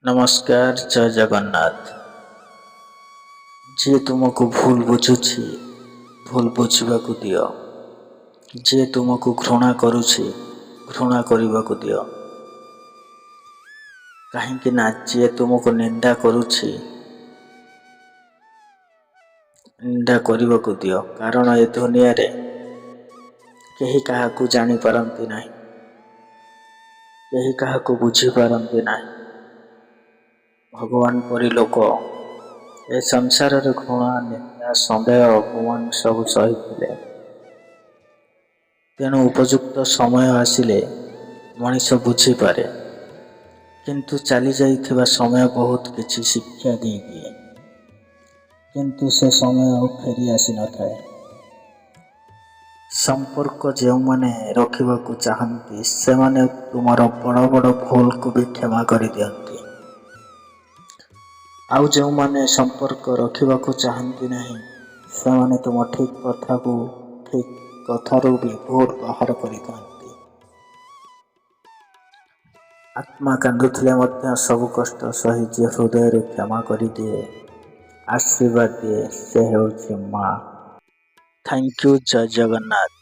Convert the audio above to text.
नमस्कार जय जगन्नाथ। जे तुमको भूल बुझुछि भूल बुझिबाकु दियो। जे तुमको घृणा करुछि घृणा करिबाकु दियो। काहेकि ना जे तुमको निंदा करुछि निंदा करिबाकु दियो। कारण ए दुनिया रे केही काहाकु जानी पारंती नाही, केही काहाकु बुझी पारंती नाही। भगवान परी लोक ए संसार रे घृणा निंदा संदेह अपमान सब सहिथिले। तेणु उपयुक्त समय आसिले मनीष बुझी पारे, किंतु चली जाइथिबा समय बहुत किछि शिक्षा दे दिए, किंतु से समय और फेरी आसी न थाए। संपर्क जो माने रखिबाकु चाहंती से माने तुमर बड़ बड़ भूल को भी क्षमा कर दियंती। आउ जो माने संपर्क रखिबाकु चाहंती नहीं से माने तुम ठीक कथारू भी भूल बाहर करिथांती। आत्मा कांदुथिले मध्य सब कष्ट सही जे हृदय रे क्षमा करि दिए, आशीर्वाद दिए से हेउछि माँ। थैंक यू जय जगन्नाथ।